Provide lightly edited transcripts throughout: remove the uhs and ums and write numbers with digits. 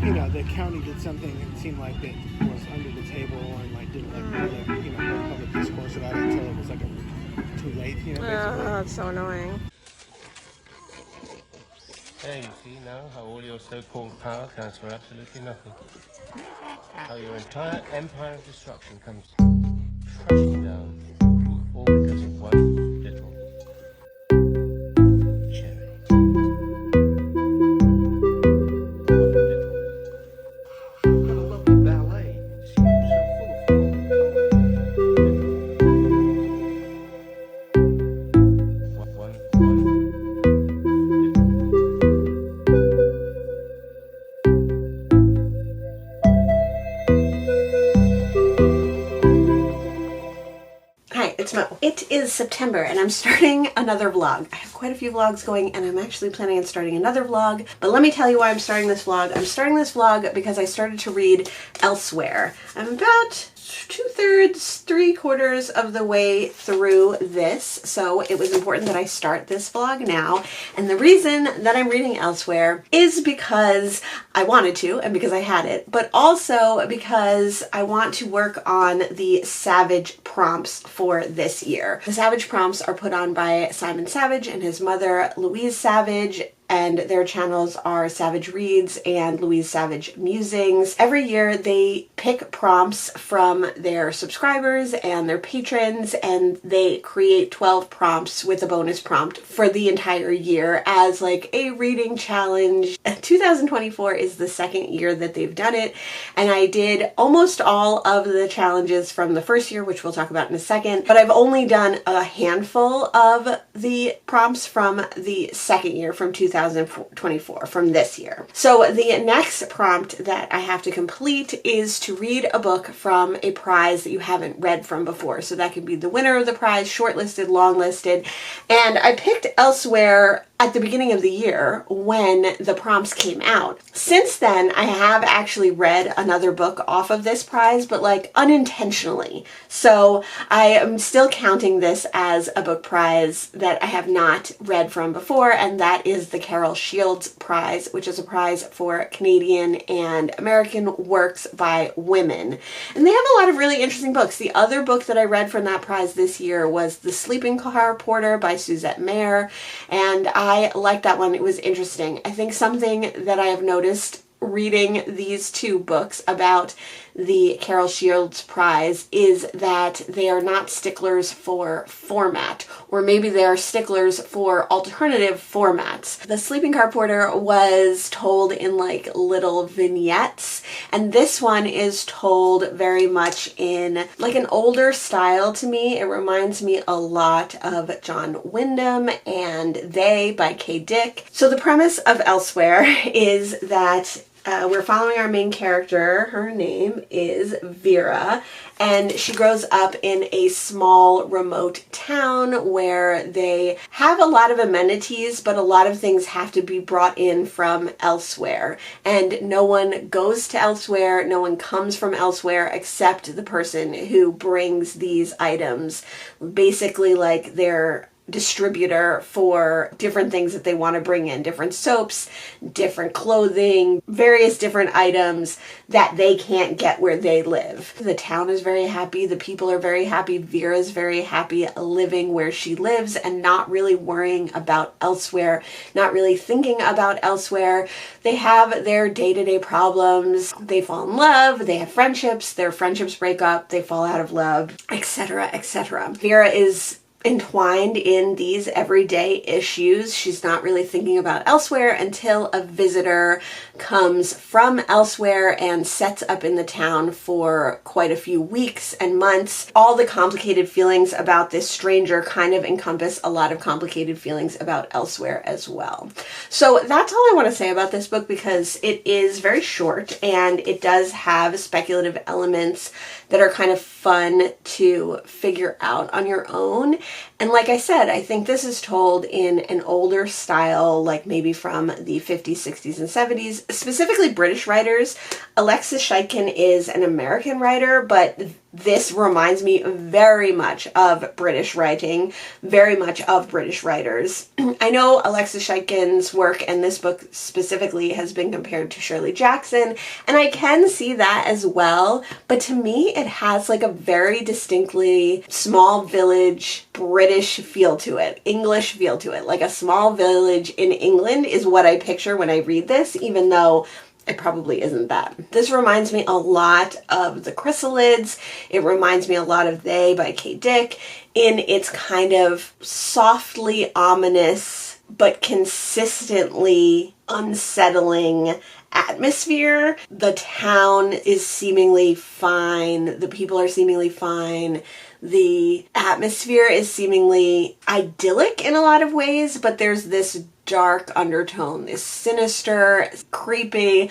you know, the county did something and seemed like it was under the table and like didn't like public, you know, no public discourse about it until it was like too late, you know, basically. Oh, that's so annoying. There you see now how all your so-called power counts for absolutely nothing. How your entire empire of destruction comes crashing down, all because of one little cherry. One little. What a lovely ballet. It seems so full of form and color. One little. It is September and I'm starting another vlog. I have quite a few vlogs going and I'm actually planning on starting another vlog. But let me tell you why I'm starting this vlog. I'm starting this vlog because I started to read Elsewhere. I'm about 2/3, 3/4 of the way through this, so it was important that I start this vlog now. And the reason that I'm reading Elsewhere is because I wanted to and because I had it, but also because I want to work on the Savidge Prompts for this year. The Savidge Prompts are put on by Simon Savidge and his mother Louise Savidge, and their channels are Savidge Reads and Louise Savidge Musings. Every year they pick prompts from their subscribers and their patrons, and they create 12 prompts with a bonus prompt for the entire year as like a reading challenge. 2024 is the second year that they've done it, and I did almost all of the challenges from the first year, which we'll talk about in a second, but I've only done a handful of the prompts from the second year, from 2024, from this year. So the next prompt that I have to complete is to read a book from a prize that you haven't read from before. So that could be the winner of the prize, shortlisted, longlisted, and I picked Elsewhere at the beginning of the year when the prompts came out. Since then, I have actually read another book off of this prize, but like unintentionally. So I am still counting this as a book prize that I have not read from before, and that is the Carol Shields Prize, which is a prize for Canadian and American works by women. And they have a lot of really interesting books. The other book that I read from that prize this year was The Sleeping Car Porter by Suzette Mayer, and I liked that one. It was interesting. I think something that I have noticed reading these two books about the Carol Shields Prize is that they are not sticklers for format, or maybe they are sticklers for alternative formats. The Sleeping Car Porter was told in like little vignettes, and this one is told very much in like an older style to me. It reminds me a lot of John Wyndham and They by Kay Dick. So the premise of Elsewhere is that we're following our main character. Her name is Vera, and she grows up in a small remote town where they have a lot of amenities, but a lot of things have to be brought in from elsewhere. And no one goes to Elsewhere, no one comes from Elsewhere except the person who brings these items. Basically like their distributor for different things that they want to bring in, different soaps, different clothing, various different items that they can't get where they live. The town is very happy, the people are very happy, Vera's very happy living where she lives and not really worrying about Elsewhere, not really thinking about Elsewhere. They have their day-to-day problems, they fall in love, they have friendships, their friendships break up, they fall out of love, etc., etc. Vera is entwined in these everyday issues. She's not really thinking about Elsewhere until a visitor comes from Elsewhere and sets up in the town for quite a few weeks and months. All the complicated feelings about this stranger kind of encompass a lot of complicated feelings about Elsewhere as well. So that's all I want to say about this book, because it is very short and it does have speculative elements that are kind of fun to figure out on your own. And like I said, I think this is told in an older style, like maybe from the 50s, 60s, and 70s, specifically British writers. Alexis Schietkin is an American writer, but this reminds me very much of British writing, very much of British writers. I know Alexis Schikin's work, and this book specifically, has been compared to Shirley Jackson, and I can see that as well, but to me it has like a very distinctly small village British feel to it, English feel to it. Like a small village in England is what I picture when I read this, even though it probably isn't that. This reminds me a lot of The Chrysalids. It reminds me a lot of They by Kay Dick in its kind of softly ominous but consistently unsettling atmosphere. The town is seemingly fine. The people are seemingly fine. The atmosphere is seemingly idyllic in a lot of ways, but there's this dark undertone, this sinister, creeping,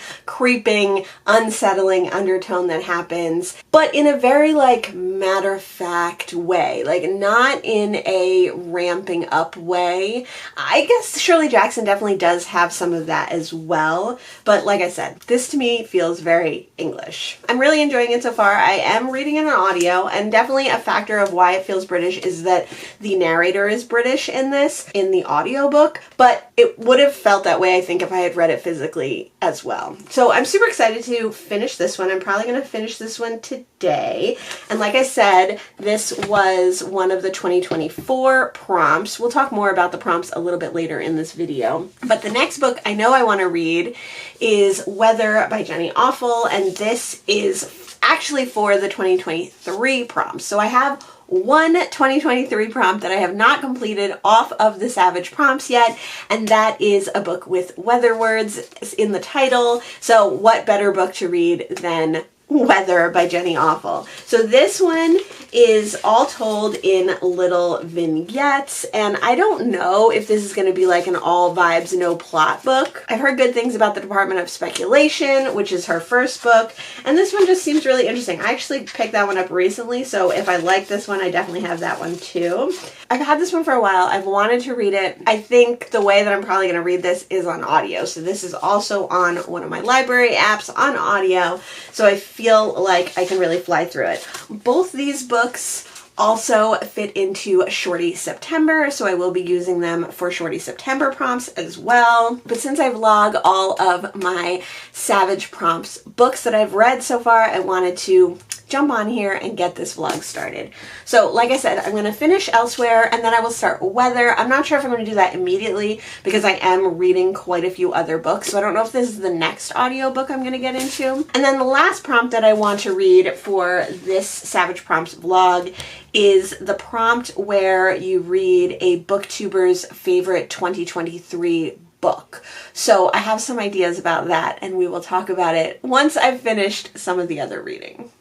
unsettling undertone that happens, but in a very like matter-of-fact way, like not in a ramping up way. I guess Shirley Jackson definitely does have some of that as well, but like I said, this to me feels very English. I'm really enjoying it so far. I am reading it on audio, and definitely a factor of why it feels British is that the narrator is British in this, in the audiobook, but it would have felt that way, I think, if I had read it physically as well. So I'm super excited to finish this one. I'm probably going to finish this one today. And like I said, this was one of the 2024 prompts. We'll talk more about the prompts a little bit later in this video. But the next book I know I want to read is Weather by Jenny Awful, and this is actually for the 2023 prompts. So I have one 2023 prompt that I have not completed off of the Savidge Prompts yet, and that is a book with weather words in the title. So what better book to read than Weather by Jenny Awful. So this one is all told in little vignettes, and I don't know if this is going to be like an all vibes, no plot book. I've heard good things about The Department of Speculation, which is her first book, and this one just seems really interesting. I actually picked that one up recently, so if I like this one, I definitely have that one too. I've had this one for a while. I've wanted to read it. I think the way that I'm probably going to read this is on audio, so this is also on one of my library apps on audio, so I feel like I can really fly through it. Both these books also fit into Shorty September, so I will be using them for Shorty September prompts as well. But since I vlog all of my Savidge Prompts books that I've read so far, I wanted to jump on here and get this vlog started. So like I said, I'm going to finish Elsewhere and then I will start Weather. I'm not sure if I'm going to do that immediately because I am reading quite a few other books, so I don't know if this is the next audiobook I'm going to get into. And then the last prompt that I want to read for this Savidge Prompts vlog is the prompt where you read a booktuber's favorite 2023 book. So I have some ideas about that, and we will talk about it once I've finished some of the other reading.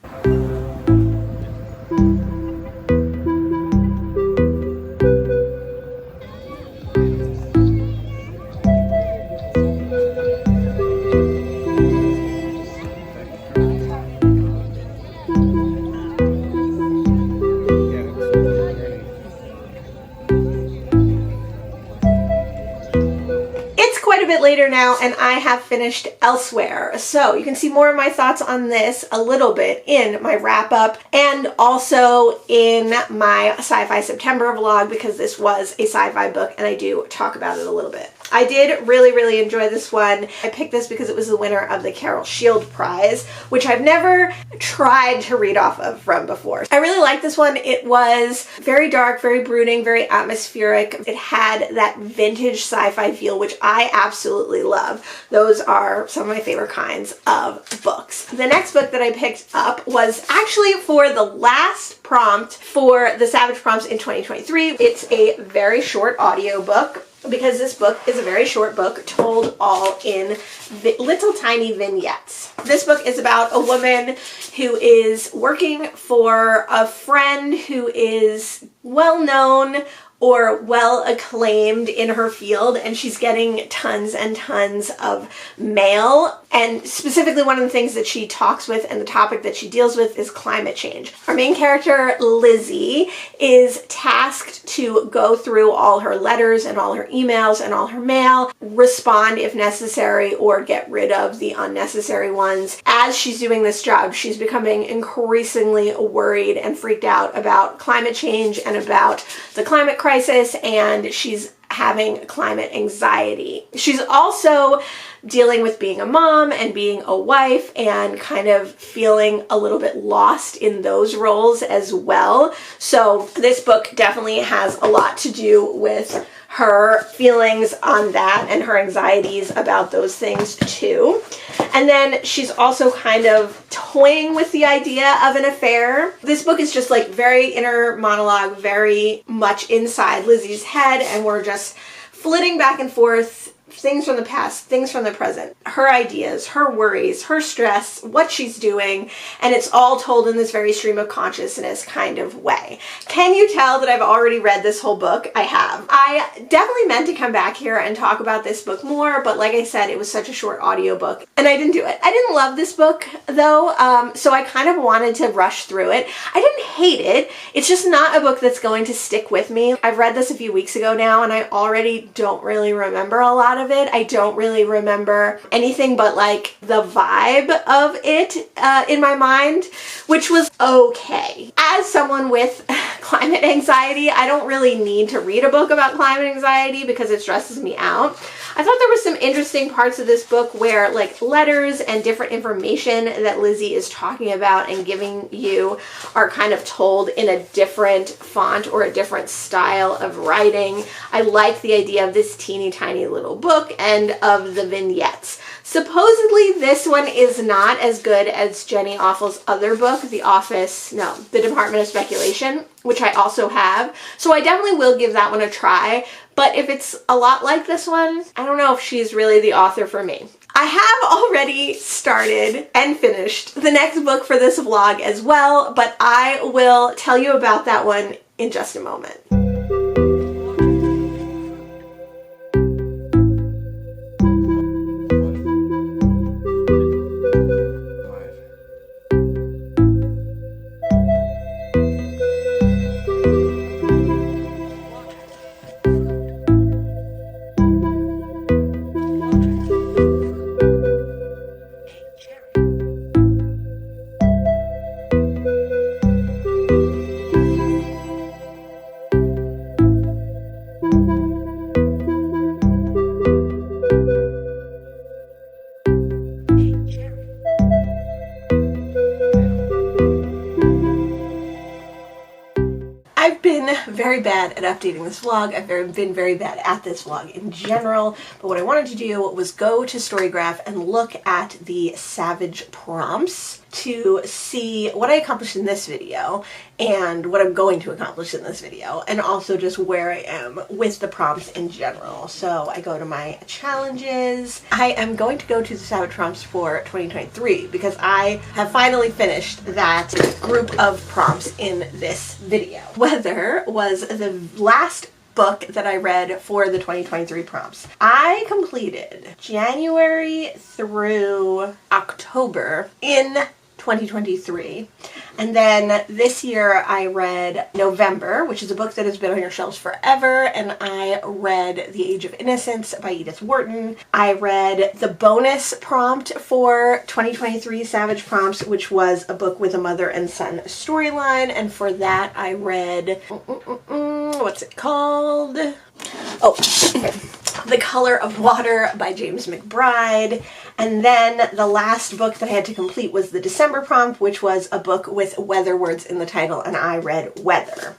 Later now, and I have finished Elsewhere. So you can see more of my thoughts on this a little bit in my wrap up and also in my Sci-Fi September vlog, because this was a sci-fi book and I do talk about it a little bit. I did really enjoy this one. I picked this because it was the winner of the Carol Shield Prize, which I've never tried to read off of from before. I really liked this one. It was very dark, very brooding, very atmospheric. It had that vintage sci-fi feel, which I absolutely love. Those are some of my favorite kinds of books. The next book that I picked up was actually for the last prompt for the Savidge Prompts in 2023. It's a very short audiobook, because this book is a very short book told all in little tiny vignettes. This book is about a woman who is working for a friend who is well known or well acclaimed in her field, and she's getting tons and tons of mail And specifically one of the things that she talks with and the topic that she deals with is climate change. Our main character, Lizzie, is tasked to go through all her letters and all her emails and all her mail, respond if necessary, or get rid of the unnecessary ones. As she's doing this job, she's becoming increasingly worried and freaked out about climate change and about the climate crisis, and she's having climate anxiety. She's also dealing with being a mom and being a wife and kind of feeling a little bit lost in those roles as well. So this book definitely has a lot to do with her feelings on that and her anxieties about those things too. And then she's also kind of toying with the idea of an affair. This book is just like very inner monologue, very much inside Lizzie's head, and we're just flitting back and forth, things from the past, things from the present, her ideas, her worries, her stress, what she's doing, and it's all told in this very stream of consciousness kind of way. Can you tell that I've already read this whole book? I have. I definitely meant to come back here and talk about this book more, but like I said, it was such a short audiobook, and I didn't do it. I didn't love this book, though, so I kind of wanted to rush through it. I didn't hate it. It's just not a book that's going to stick with me. I've read this a few weeks ago now, and I already don't really remember a lot of it. I don't really remember anything but like the vibe of it in my mind, which was okay. As someone with climate anxiety, I don't really need to read a book about climate anxiety because it stresses me out. I thought there were some interesting parts of this book where like letters and different information that Lizzie is talking about and giving you are kind of told in a different font or a different style of writing. I like the idea of this teeny tiny little book and of the vignettes. Supposedly this one is not as good as Jenny Offel's other book, The Department of Speculation, which I also have. So I definitely will give that one a try. But if it's a lot like this one, I don't know if she's really the author for me. I have already started and finished the next book for this vlog as well, but I will tell you about that one in just a moment. Very bad at updating this vlog. I've been very bad at this vlog in general, but what I wanted to do was go to Storygraph and look at the Savidge Prompts to see what I accomplished in this video and what I'm going to accomplish in this video, and also just where I am with the prompts in general. So I go to my challenges. I am going to go to the Savidge Prompts for 2023 because I have finally finished that group of prompts in this video. Weather was the last book that I read for the 2023 prompts. I completed January through October in 2023, and then this year I read November, which is a book that has been on your shelves forever, and I read The Age of Innocence by Edith Wharton. I read the bonus prompt for 2023 Savidge Prompts, which was a book with a mother and son storyline, and for that I read what's it called? Oh, The Color of Water by James McBride. And then the last book that I had to complete was the December prompt, which was a book with weather words in the title, and I read Weather.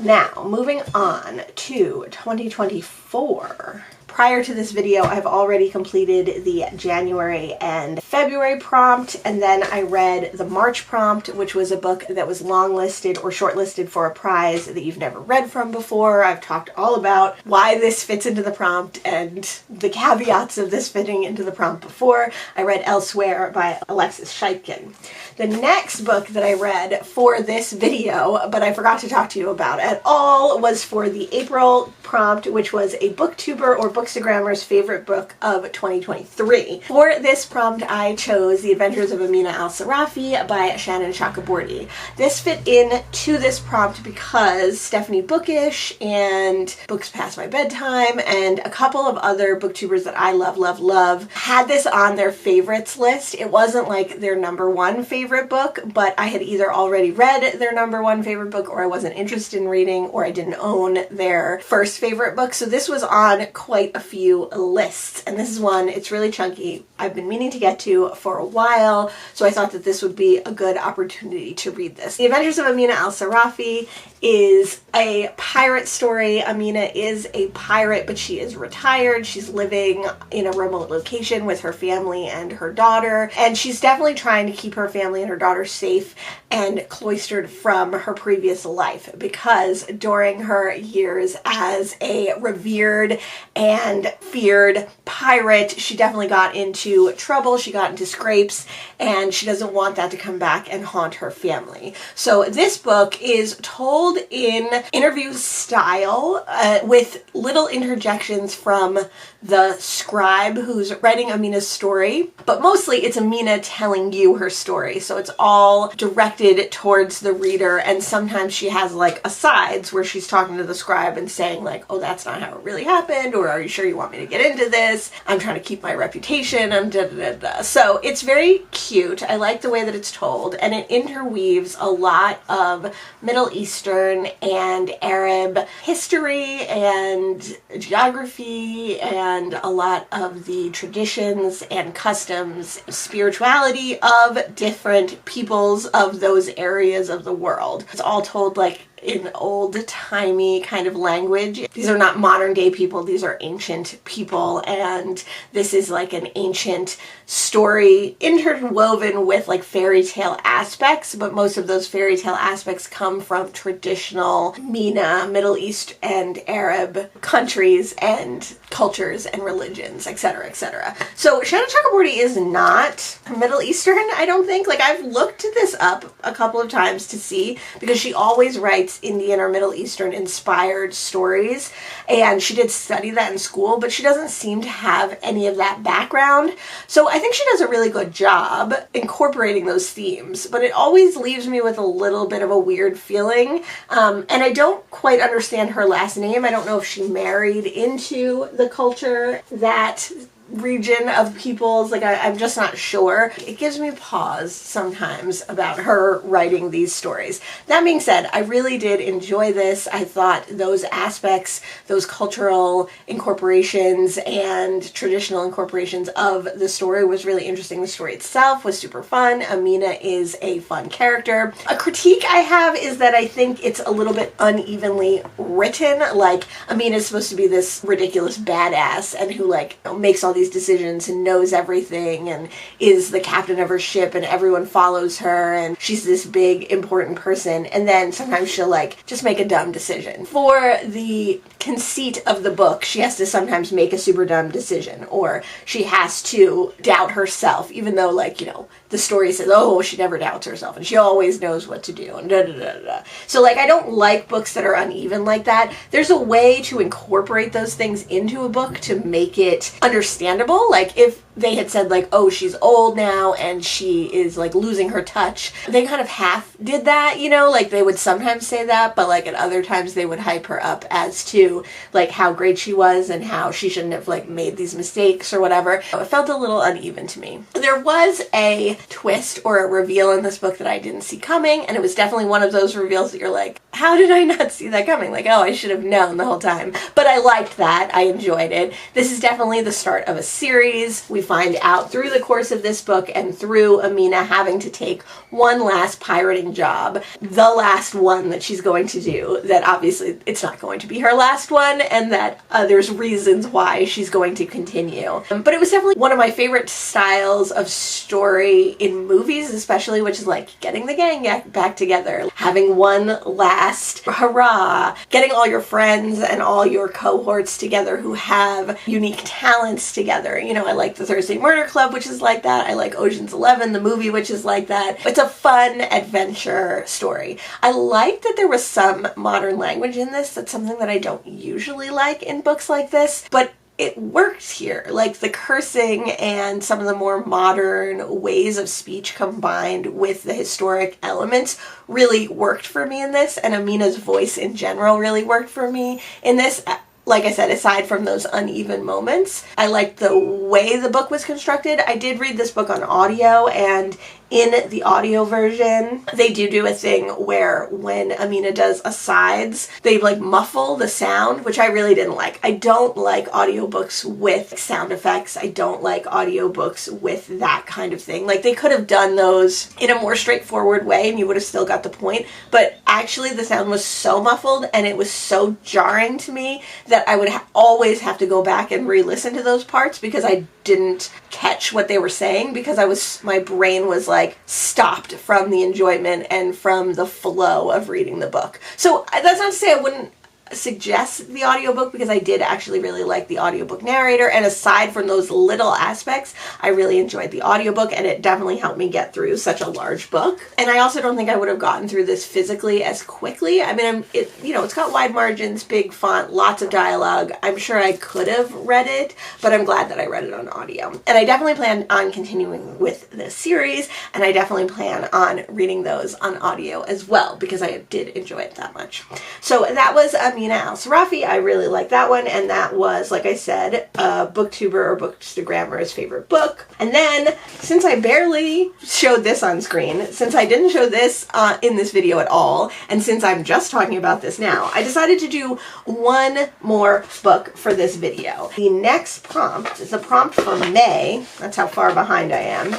Now, moving on to 2024. Prior to this video, I've already completed the January and February prompt, and then I read the March prompt, which was a book that was longlisted or shortlisted for a prize that you've never read from before. I've talked all about why this fits into the prompt and the caveats of this fitting into the prompt before. I read Elsewhere by Alexis Scheitkin. The next book that I read for this video, but I forgot to talk to you about at all, was for the April prompt, which was a booktuber or book Bookstagrammer's favorite book of 2023. For this prompt, I chose The Adventures of Amina Al-Sarafi by Shannon Chakraborty. This fit in to this prompt because Stephanie Bookish and Books Past My Bedtime and a couple of other booktubers that I love had this on their favorites list. It wasn't like their #1 favorite book, but I had either already read their #1 favorite book, or I wasn't interested in reading, or I didn't own their first favorite book. So this was on quite a few lists, and this is one, it's really chunky, I've been meaning to get to for a while, so I thought that this would be a good opportunity to read this. The Adventures of Amina Al-Sarafi is a pirate story. Amina is a pirate, but she is retired. She's living in a remote location with her family and her daughter, and she's definitely trying to keep her family and her daughter safe and cloistered from her previous life, because during her years as a revered and feared pirate, she definitely got into trouble, she got into scrapes, and she doesn't want that to come back and haunt her family. So this book is told in interview style, with little interjections from the scribe who's writing Amina's story, but mostly it's Amina telling you her story. So it's all directed towards the reader, and sometimes she has like asides where she's talking to the scribe and saying like, oh, that's not how it really happened, or are you sure you want me to get into this? I'm trying to keep my reputation, I'm da da da da. So it's very cute. I like the way that it's told, and it interweaves a lot of Middle Eastern and Arab history and geography and a lot of the traditions and customs, spirituality of different peoples of those areas of the world. It's all told like in old-timey kind of language. These are not modern day people, these are ancient people, and this is like an ancient story interwoven with like fairy tale aspects, but most of those fairy tale aspects come from traditional MENA, Middle East and Arab countries and cultures and religions, etc., etc. So Shannon Chakraborty is not Middle Eastern, I don't think. Like, I've looked this up a couple of times to see, because she always writes Indian or Middle Eastern inspired stories, and she did study that in school, but she doesn't seem to have any of that background. So I think she does a really good job incorporating those themes, but it always leaves me with a little bit of a weird feeling. And I don't quite understand her last name. I don't know if she married into the culture that region of peoples, like I'm just not sure. It gives me pause sometimes about her writing these stories. That being said, I really did enjoy this. I thought those aspects, those cultural incorporations and traditional incorporations of the story was really interesting. The story itself was super fun. Amina is a fun character. A critique I have is that I think it's a little bit unevenly written. Like, Amina is supposed to be this ridiculous badass and who like makes all these decisions and knows everything and is the captain of her ship and everyone follows her and she's this big important person, and then sometimes she'll like just make a dumb decision. For the conceit of the book, she has to sometimes make a super dumb decision, or she has to doubt herself, even though, like, you know, the story says, oh, she never doubts herself and she always knows what to do and da da da da. So like, I don't like books that are uneven like that. There's a way to incorporate those things into a book to make it understandable. Like, if they had said like, oh, she's old now and she is like losing her touch, they kind of half did that, you know, like they would sometimes say that, but like at other times they would hype her up as to like how great she was and how she shouldn't have like made these mistakes or whatever. It felt a little uneven to me. There was a twist or a reveal in this book that I didn't see coming, and it was definitely one of those reveals that you're like, how did I not see that coming? Like, oh, I should have known the whole time. But I liked that. I enjoyed it. This is definitely the start of a series. We find out through the course of this book and through Amina having to take one last pirating job, the last one that she's going to do, that obviously it's not going to be her last one, and that there's reasons why she's going to continue. But it was definitely one of my favorite styles of story in movies, especially, which is like getting the gang back together, having one last hurrah, getting all your friends and all your cohorts together who have unique talents together. You know, I like the Thursday Murder Club, which is like that. I like Ocean's 11, the movie, which is like that. It's a fun adventure story. I like that there was some modern language in this. That's something that I don't usually like in books like this, but it worked here. Like the cursing and some of the more modern ways of speech combined with the historic elements really worked for me in this, and Amina's voice in general really worked for me in this. Like I said, aside from those uneven moments, I liked the way the book was constructed. I did read this book on audio, and in the audio version, they do a thing where when Amina does asides, they like muffle the sound, which I really didn't like. I don't like audiobooks with sound effects. I don't like audiobooks with that kind of thing. Like they could have done those in a more straightforward way and you would have still got the point. But actually the sound was so muffled and it was so jarring to me that I would always have to go back and re-listen to those parts because I didn't catch what they were saying, because my brain was like stopped from the enjoyment and from the flow of reading the book. So that's not to say I wouldn't suggest the audiobook, because I did actually really like the audiobook narrator, and aside from those little aspects, I really enjoyed the audiobook, and it definitely helped me get through such a large book. And I also don't think I would have gotten through this physically as quickly. I mean, it's got wide margins, big font, lots of dialogue. I'm sure I could have read it, but I'm glad that I read it on audio. And I definitely plan on continuing with this series, and I definitely plan on reading those on audio as well, because I did enjoy it that much. So that was Amina Al-Sarafi. I really like that one, and that was, like I said, a booktuber or bookstagrammer's favorite book. And then, since I barely showed this on screen, since I didn't show this in this video at all, and since I'm just talking about this now, I decided to do one more book for this video. The next prompt, the prompt for May, that's how far behind I am,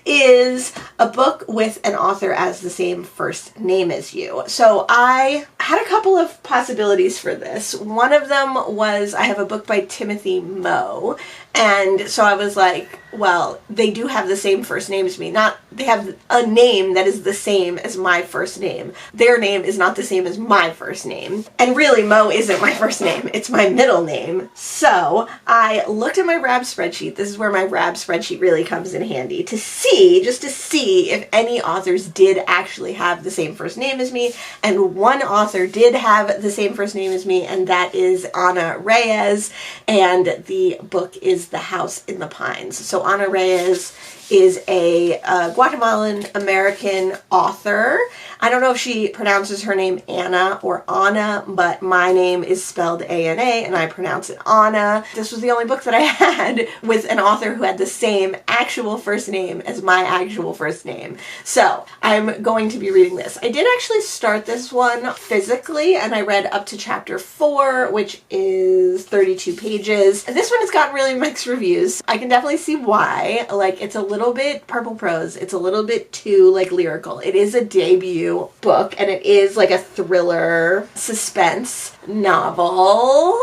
is a book with an author as the same first name as you. So I had a couple of possibilities for this. One of them was I have a book by Timothy Moe, and so I was like, well, they do have the same first name as me. They have a name that is the same as my first name. Their name is not the same as my first name. And really, Mo isn't my first name. It's my middle name. So I looked at my RAB spreadsheet. This is where my RAB spreadsheet really comes in handy, to see if any authors did actually have the same first name as me. And one author did have the same first name as me, and that is Ana Reyes. And the book is The House in the Pines. So Ana Reyes is a Guatemalan American author. I don't know if she pronounces her name Anna or Anna, but my name is spelled A-N-A and I pronounce it Anna. This was the only book that I had with an author who had the same actual first name as my actual first name. So I'm going to be reading this. I did actually start this one physically, and I read up to chapter 4, which is 32 pages. This one has gotten really mixed reviews. I can definitely see why. Like, it's a little bit purple prose. It's a little bit too like lyrical. It is a debut book, and it is like a thriller suspense novel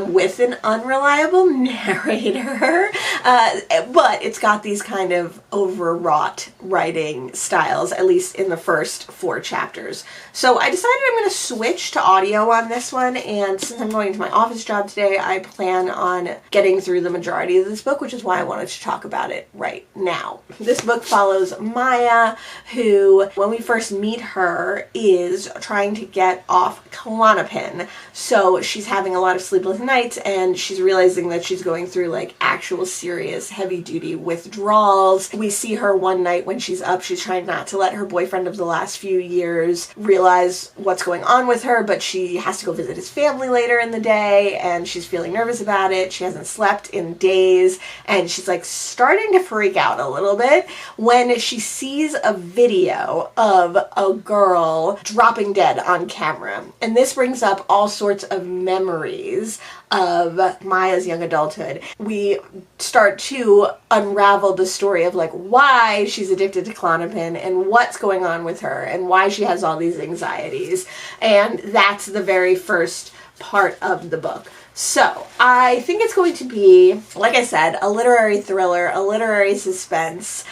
with an unreliable narrator, but it's got these kind of overwrought writing styles, at least in the first 4 chapters. So I decided I'm going to switch to audio on this one, and since I'm going to my office job today, I plan on getting through the majority of this book, which is why I wanted to talk about it right now. This book follows Maya, who, when we first meet her, is trying to get off Klonopin. So she's having a lot of sleepless nights, and she's realizing that she's going through like actual serious heavy-duty withdrawals. We see her one night when she's up. She's trying not to let her boyfriend of the last few years realize what's going on with her, but she has to go visit his family later in the day, and she's feeling nervous about it. She hasn't slept in days, and she's like starting to freak out a little bit when she sees a video of a girl dropping dead on camera. And this brings up all sorts of memories of Maya's young adulthood. We start to unravel the story of like why she's addicted to Klonopin and what's going on with her and why she has all these anxieties. And that's the very first part of the book. So I think it's going to be, like I said, a literary thriller, a literary suspense.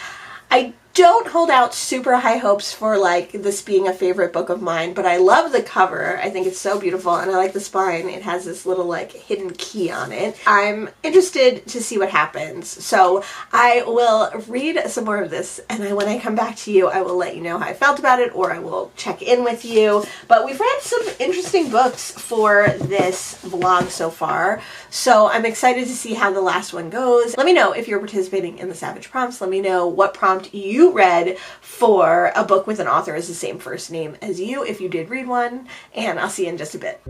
I don't hold out super high hopes for like this being a favorite book of mine, but I love the cover. I think it's so beautiful, and I like the spine. It has this little like hidden key on it. I'm interested to see what happens, so I will read some more of this, and when I come back to you, I will let you know how I felt about it, or I will check in with you. But we've read some interesting books for this vlog so far, so I'm excited to see how the last one goes. Let me know if you're participating in the Savidge Prompts. Let me know what prompt you read for a book with an author as the same first name as you, if you did read one, and I'll see you in just a bit.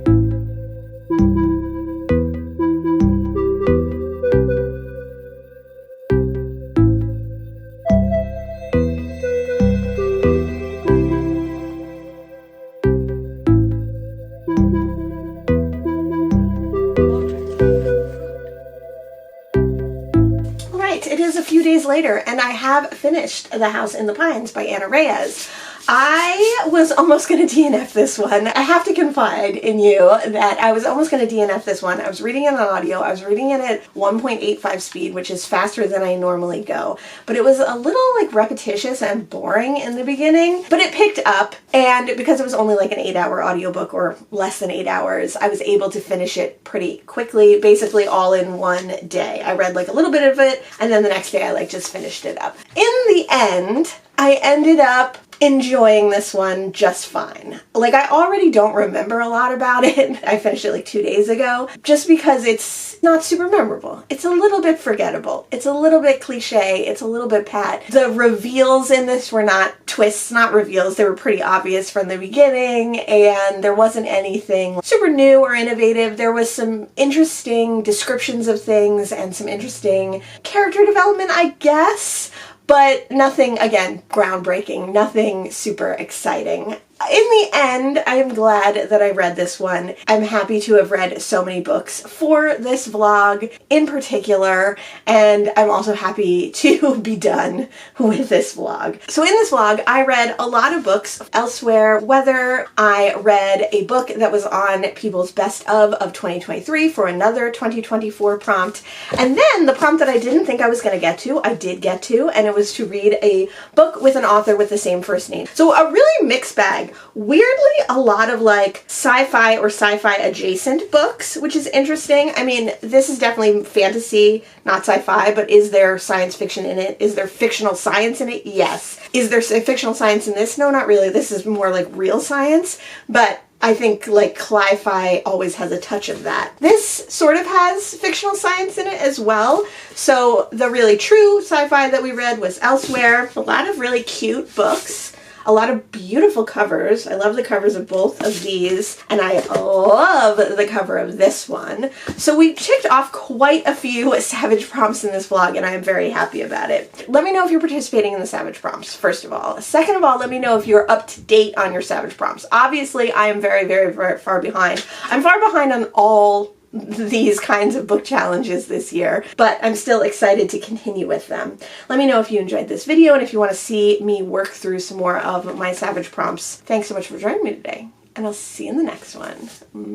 It is a few days later, and I have finished The House in the Pines by Anna Reyes. I was almost going to DNF this one. I have to confide in you that I was almost going to DNF this one. I was reading it on audio. I was reading it at 1.85 speed, which is faster than I normally go. But it was a little like repetitious and boring in the beginning, but it picked up, and because it was only like an 8-hour audiobook or less than 8 hours, I was able to finish it pretty quickly, basically all in one day. I read like a little bit of it, and then the next day I like just finished it up. In the end, I ended up enjoying this one just fine. Like, I already don't remember a lot about it. I finished it like 2 days ago, just because it's not super memorable. It's a little bit forgettable. It's a little bit cliche. It's a little bit pat. The reveals in this were not twists, not reveals. They were pretty obvious from the beginning, and there wasn't anything super new or innovative. There was some interesting descriptions of things and some interesting character development, I guess. But nothing, again, groundbreaking, nothing super exciting. In the end, I am glad that I read this one. I'm happy to have read so many books for this vlog in particular, and I'm also happy to be done with this vlog. So in this vlog, I read a lot of books elsewhere, whether I read a book that was on people's best of 2023 for another 2024 prompt, and then the prompt that I didn't think I was going to get to, I did get to, and it was to read a book with an author with the same first name. So a really mixed bag. Weirdly, a lot of like sci-fi or sci-fi adjacent books, which is interesting. I mean, this is definitely fantasy, not sci-fi, but is there science fiction in it? Is there fictional science in it? Yes. Is there fictional science in this? No, not really. This is more like real science, but I think like cli-fi always has a touch of that. This sort of has fictional science in it as well. So the really true sci-fi that we read was elsewhere. A lot of really cute books. A lot of beautiful covers. I love the covers of both of these, and I love the cover of this one. So we checked off quite a few Savidge Prompts in this vlog, and I am very happy about it. Let me know if you're participating in the Savidge Prompts, first of all. Second of all, let me know if you're up to date on your Savidge Prompts. Obviously, I am very, very, very far behind. I'm far behind on all these kinds of book challenges this year, but I'm still excited to continue with them. Let me know if you enjoyed this video and if you want to see me work through some more of my Savidge Prompts. Thanks so much for joining me today, and I'll see you in the next one.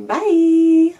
Bye!